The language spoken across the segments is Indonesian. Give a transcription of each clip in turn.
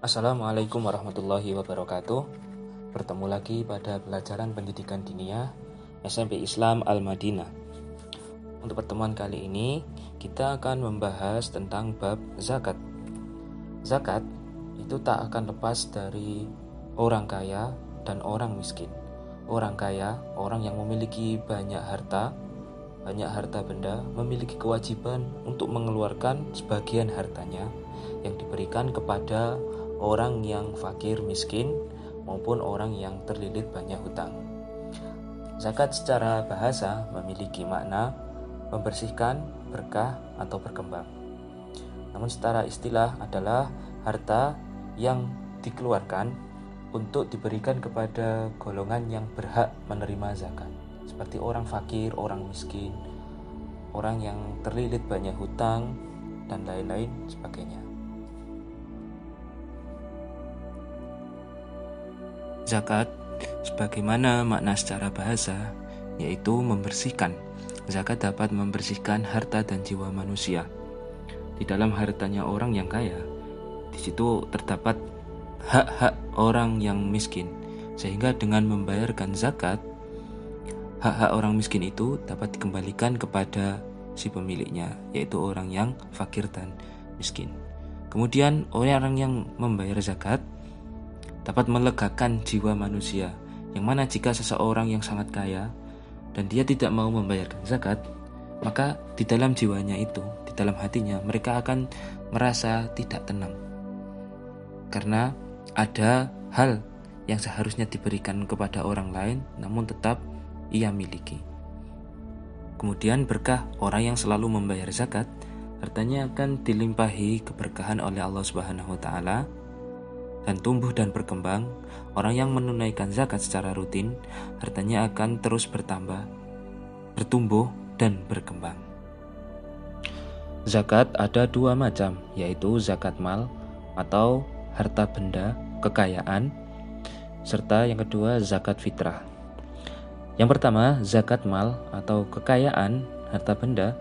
Assalamualaikum warahmatullahi wabarakatuh. Bertemu lagi pada pelajaran pendidikan diniyah SMP Islam Al-Madinah. Untuk pertemuan kali ini, kita akan membahas tentang bab zakat. Zakat itu tak akan lepas dari orang kaya dan orang miskin. Orang kaya, orang yang memiliki banyak harta benda, memiliki kewajiban untuk mengeluarkan sebagian hartanya yang diberikan kepada orang yang fakir miskin maupun orang yang terlilit banyak hutang. Zakat secara bahasa memiliki makna membersihkan, berkah, atau berkembang. Namun secara istilah adalah harta yang dikeluarkan untuk diberikan kepada golongan yang berhak menerima zakat, seperti orang fakir, orang miskin, orang yang terlilit banyak hutang, dan lain-lain sebagainya. Zakat, sebagaimana makna secara bahasa, yaitu membersihkan. Zakat dapat membersihkan harta dan jiwa manusia. Di dalam hartanya orang yang kaya, di situ terdapat hak-hak orang yang miskin, sehingga dengan membayarkan zakat, hak-hak orang miskin itu dapat dikembalikan kepada si pemiliknya, yaitu orang yang fakir dan miskin. Kemudian orang yang membayar zakat dapat melegakan jiwa manusia, yang mana jika seseorang yang sangat kaya dan dia tidak mau membayarkan zakat, maka di dalam jiwanya itu, di dalam hatinya, mereka akan merasa tidak tenang karena ada hal yang seharusnya diberikan kepada orang lain namun tetap ia miliki. Kemudian berkah orang yang selalu membayar zakat, hartanya akan dilimpahi keberkahan oleh Allah Subhanahu wa taala dan tumbuh dan berkembang. Orang yang menunaikan zakat secara rutin, hartanya akan terus bertambah, bertumbuh dan berkembang. Zakat ada dua macam, yaitu zakat mal atau harta benda, kekayaan, serta yang kedua zakat fitrah. Yang pertama, zakat mal atau kekayaan, harta benda,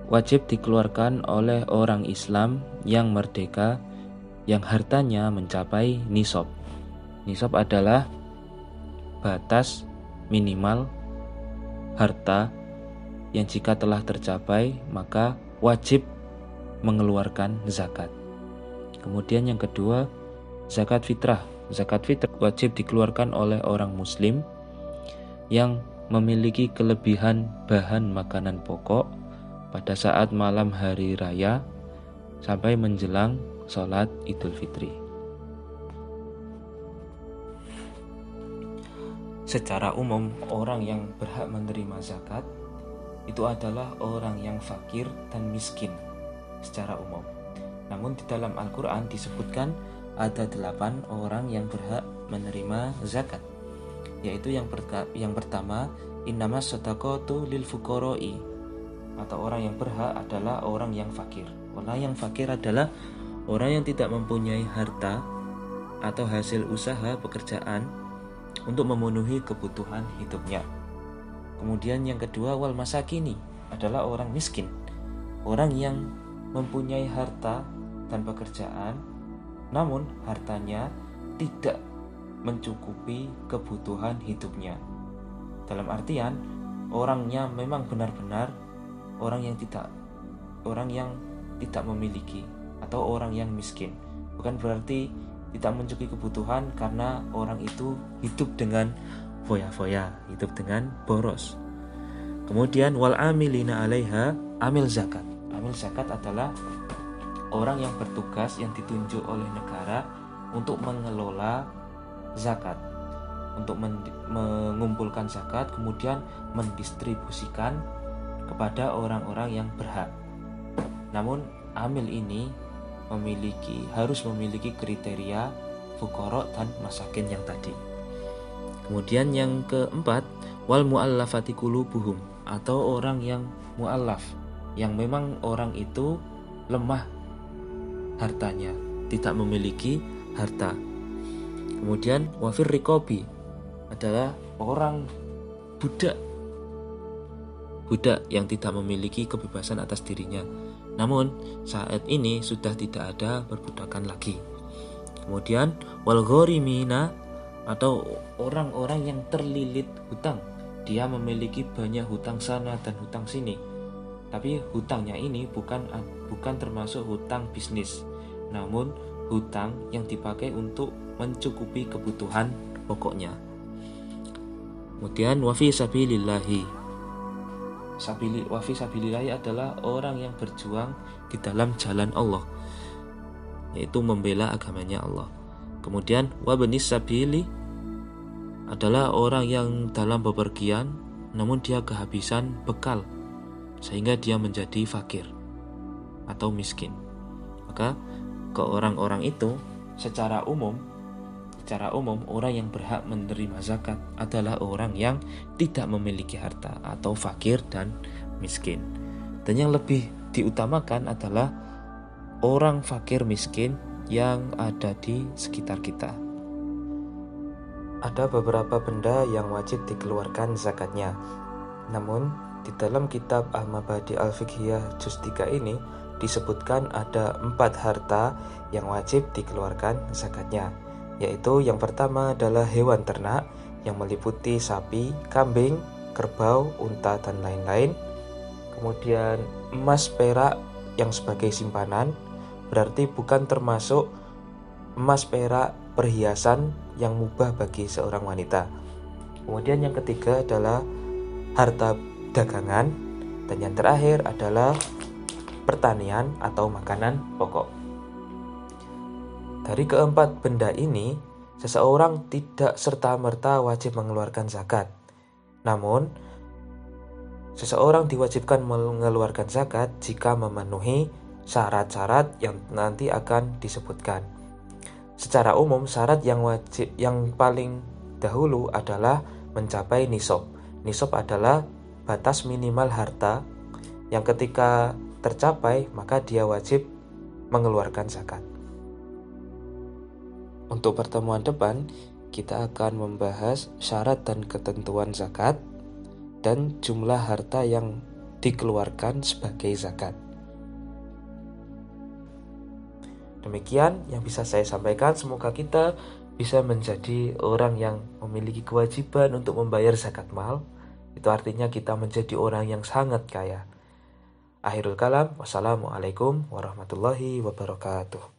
wajib dikeluarkan oleh orang Islam yang merdeka yang hartanya mencapai nisab. Nisab adalah batas minimal harta yang jika telah tercapai maka wajib mengeluarkan zakat. Kemudian yang kedua, zakat fitrah. Zakat fitrah wajib dikeluarkan oleh orang muslim yang memiliki kelebihan bahan makanan pokok pada saat malam hari raya sampai menjelang sholat Idul Fitri. Secara umum, orang yang berhak menerima zakat itu adalah orang yang fakir dan miskin secara umum. Namun di dalam Al-Quran disebutkan ada 8 orang yang berhak menerima zakat, yaitu yang pertama, innamas shadaqatu lil fuqara'i, atau orang yang berhak adalah orang yang fakir. Orang yang fakir adalah orang yang tidak mempunyai harta atau hasil usaha pekerjaan untuk memenuhi kebutuhan hidupnya. Kemudian yang kedua, wal masakini, adalah orang miskin. Orang yang mempunyai harta dan pekerjaan, namun hartanya tidak mencukupi kebutuhan hidupnya. Dalam artian, orangnya memang benar-benar orang yang tidak memiliki atau orang yang miskin. Bukan berarti tidak mencukupi kebutuhan karena orang itu hidup dengan foya-foya, hidup dengan boros. Kemudian wal amilina 'alaiha, amil zakat. Amil zakat adalah orang yang bertugas yang ditunjuk oleh negara untuk mengelola zakat, untuk mengumpulkan zakat kemudian mendistribusikan kepada orang-orang yang berhak. Namun amil ini harus memiliki kriteria fuqara dan masakin yang tadi. Kemudian yang keempat, wal mu'allafati qulubuhum, atau orang yang mu'allaf, yang memang orang itu lemah hartanya, tidak memiliki harta. Kemudian wafir riqabi, adalah orang budak yang tidak memiliki kebebasan atas dirinya. Namun saat ini sudah tidak ada perbudakan lagi. Kemudian wal gharimina atau orang-orang yang terlilit hutang. Dia memiliki banyak hutang sana dan hutang sini. Tapi hutangnya ini bukan termasuk hutang bisnis, namun hutang yang dipakai untuk mencukupi kebutuhan pokoknya. Kemudian wa fi sabilillahi. Wa fi sabilillahi adalah orang yang berjuang di dalam jalan Allah, yaitu membela agamanya Allah. Kemudian wa banis sabili adalah orang yang dalam bepergian namun dia kehabisan bekal sehingga dia menjadi fakir atau miskin. Maka ke orang-orang itu secara umum orang yang berhak menerima zakat adalah orang yang tidak memiliki harta atau fakir dan miskin. Dan yang lebih diutamakan adalah orang fakir miskin yang ada di sekitar kita. Ada beberapa benda yang wajib dikeluarkan zakatnya. Namun di dalam kitab Al-Mabadi Al-Fiqhiyah Juz 3 ini disebutkan ada 4 harta yang wajib dikeluarkan zakatnya, yaitu yang pertama adalah hewan ternak yang meliputi sapi, kambing, kerbau, unta, dan lain-lain. Kemudian emas perak yang sebagai simpanan, berarti bukan termasuk emas perak perhiasan yang mubah bagi seorang wanita. Kemudian yang ketiga adalah harta dagangan, dan yang terakhir adalah pertanian atau makanan pokok. Dari keempat benda ini, seseorang tidak serta-merta wajib mengeluarkan zakat. Namun, seseorang diwajibkan mengeluarkan zakat jika memenuhi syarat-syarat yang nanti akan disebutkan. Secara umum, syarat yang paling dahulu adalah mencapai nisab. Nisab adalah batas minimal harta yang ketika tercapai maka dia wajib mengeluarkan zakat. Untuk pertemuan depan, kita akan membahas syarat dan ketentuan zakat dan jumlah harta yang dikeluarkan sebagai zakat. Demikian yang bisa saya sampaikan. Semoga kita bisa menjadi orang yang memiliki kewajiban untuk membayar zakat mal. Itu artinya kita menjadi orang yang sangat kaya. Akhirul kalam, wassalamualaikum warahmatullahi wabarakatuh.